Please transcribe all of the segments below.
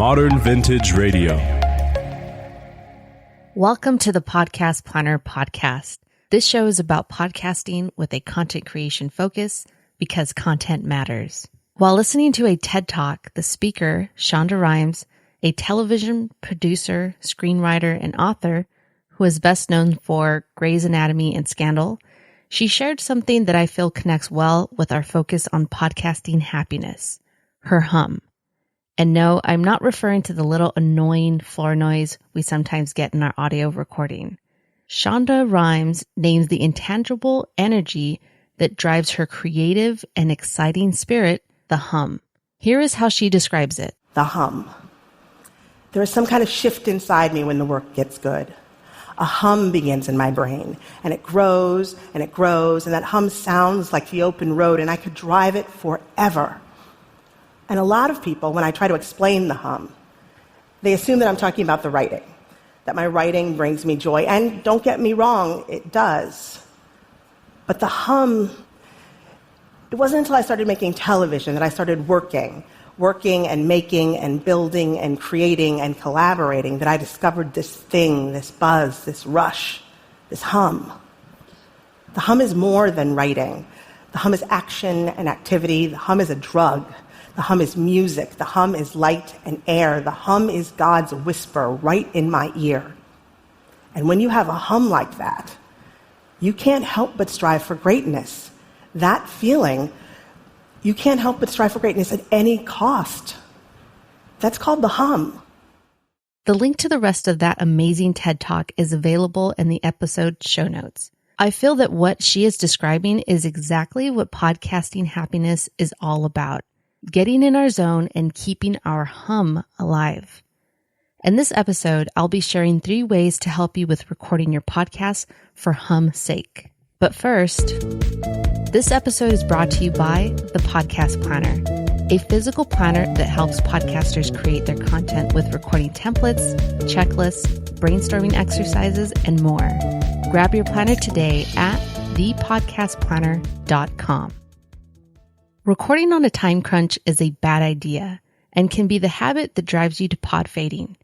Modern Vintage Radio. Welcome to the Podcast Planner podcast. This show is about podcasting with a content creation focus because content matters. While listening to a TED Talk, the speaker, Shonda Rhimes, a television producer, screenwriter, and author who is best known for Grey's Anatomy and Scandal, she shared something that I feel connects well with our focus on podcasting happiness, her hum. And no, I'm not referring to the little annoying floor noise we sometimes get in our audio recording. Shonda Rhimes names the intangible energy that drives her creative and exciting spirit the hum. Here is how she describes it. The hum. There is some kind of shift inside me when the work gets good. A hum begins in my brain, and it grows, and it grows, and that hum sounds like the open road, and I could drive it forever. And a lot of people, when I try to explain the hum, they assume that I'm talking about the writing, that my writing brings me joy. And don't get me wrong, it does. But the hum, it wasn't until I started making television that I started working and making and building and creating and collaborating that I discovered this thing, this buzz, this rush, this hum. The hum is more than writing. The hum is action and activity. The hum is a drug. The hum is music. The hum is light and air. The hum is God's whisper right in my ear. And when you have a hum like that, you can't help but strive for greatness. That feeling, you can't help but strive for greatness at any cost. That's called the hum. The link to the rest of that amazing TED Talk is available in the episode show notes. I feel that what she is describing is exactly what podcasting happiness is all about. Getting in our zone and keeping our hum alive. In this episode, I'll be sharing 3 ways to help you with recording your podcast for hum's sake. But first, this episode is brought to you by the Podcast Planner, a physical planner that helps podcasters create their content with recording templates, checklists, brainstorming exercises, and more. Grab your planner today at thepodcastplanner.com. Recording on a time crunch is a bad idea and can be the habit that drives you to pod fading.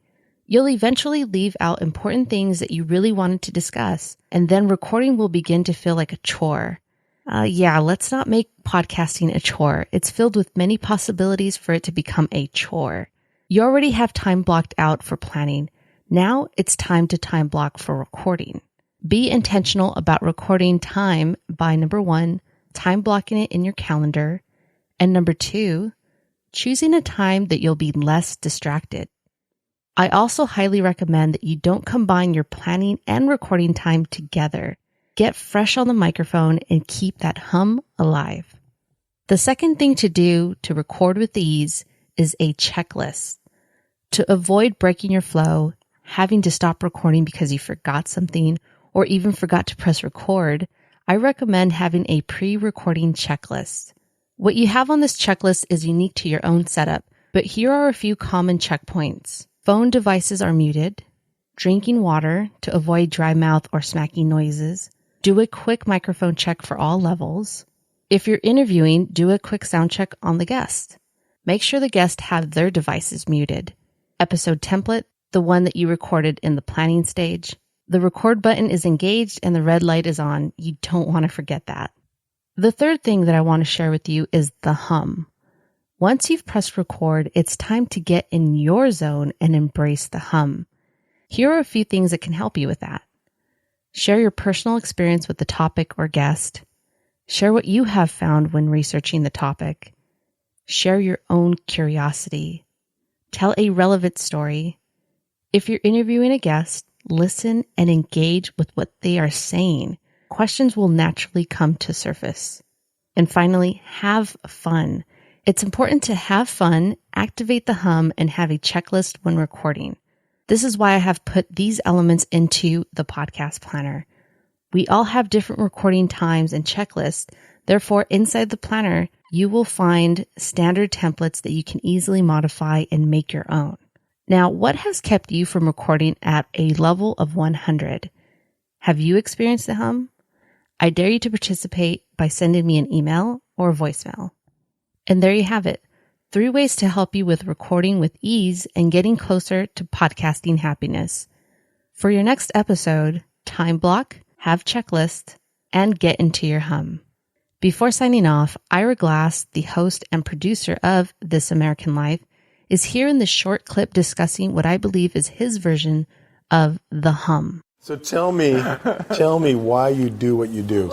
You'll eventually leave out important things that you really wanted to discuss, and then recording will begin to feel like a chore. Let's not make podcasting a chore. It's filled with many possibilities for it to become a chore. You already have time blocked out for planning. Now it's time to time block for recording. Be intentional about recording time by 1, time blocking it in your calendar, and 2, choosing a time that you'll be less distracted. I also highly recommend that you don't combine your planning and recording time together. Get fresh on the microphone and keep that hum alive. The second thing to do to record with ease is a checklist. To avoid breaking your flow, having to stop recording because you forgot something or even forgot to press record, I recommend having a pre-recording checklist. What you have on this checklist is unique to your own setup, but here are a few common checkpoints. Phone devices are muted. Drinking water to avoid dry mouth or smacking noises. Do a quick microphone check for all levels. If you're interviewing, do a quick sound check on the guest. Make sure the guest have their devices muted. Episode template, the one that you recorded in the planning stage. The record button is engaged and the red light is on. You don't want to forget that. The third thing that I want to share with you is the hum. Once you've pressed record, it's time to get in your zone and embrace the hum. Here are a few things that can help you with that. Share your personal experience with the topic or guest. Share what you have found when researching the topic. Share your own curiosity. Tell a relevant story. If you're interviewing a guest, listen and engage with what they are saying. Questions will naturally come to surface. And finally, have fun. It's important to have fun, activate the hum, and have a checklist when recording. This is why I have put these elements into the podcast planner. We all have different recording times and checklists. Therefore, inside the planner, you will find standard templates that you can easily modify and make your own. Now, what has kept you from recording at a level of 100? Have you experienced the hum? I dare you to participate by sending me an email or a voicemail. And there you have it. 3 ways to help you with recording with ease and getting closer to podcasting happiness. For your next episode, time block, have checklist, and get into your hum. Before signing off, Ira Glass, the host and producer of This American Life, is here in this short clip discussing what I believe is his version of the hum. So tell me why you do what you do.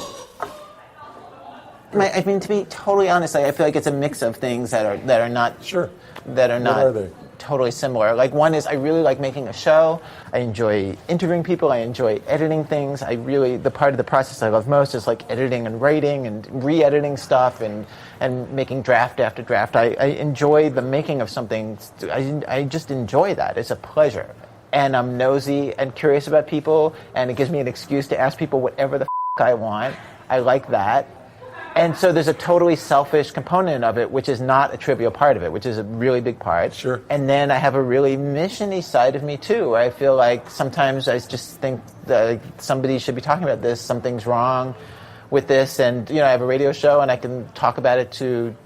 I mean, to be totally honest, I feel like it's a mix of things that are not Sure. that are not What are they? totally similar. Like, one is I really like making a show. I enjoy interviewing people. I enjoy editing things. The part of the process I love most is like editing and writing and re-editing stuff and making draft after draft. I enjoy the making of something. I just enjoy that. It's a pleasure. And I'm nosy and curious about people, and it gives me an excuse to ask people whatever the I want. I like that. And so there's a totally selfish component of it, which is not a trivial part of it, which is a really big part. Sure. And then I have a really mission-y side of me, too. I feel like sometimes I just think that somebody should be talking about this. Something's wrong with this. And, I have a radio show, and I can talk about it to,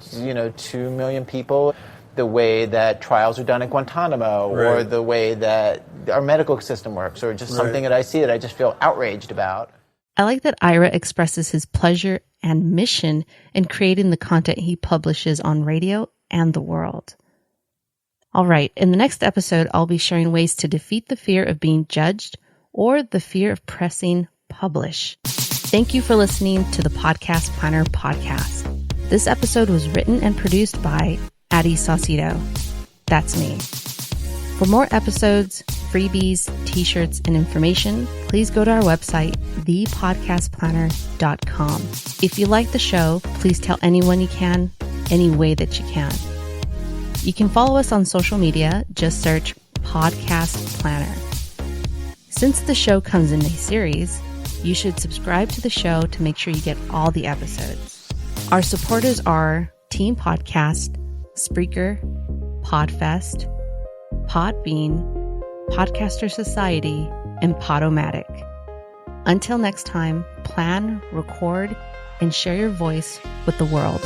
2 million people. The way that trials are done at Guantanamo, right. or the way that our medical system works, or just something that I see that I just feel outraged about. I like that Ira expresses his pleasure and mission in creating the content he publishes on radio and the world. All right, in the next episode, I'll be sharing ways to defeat the fear of being judged or the fear of pressing publish. Thank you for listening to the Podcast Planner podcast. This episode was written and produced by Addie Saucedo. That's me. For more episodes, freebies, t-shirts, and information, please go to our website, thepodcastplanner.com. If you like the show, please tell anyone you can, any way that you can. You can follow us on social media. Just search Podcast Planner. Since the show comes in a series, you should subscribe to the show to make sure you get all the episodes. Our supporters are Team Podcast, Spreaker, Podfest, Podbean, Podcaster Society, and Podomatic. Until next time, plan, record, and share your voice with the world.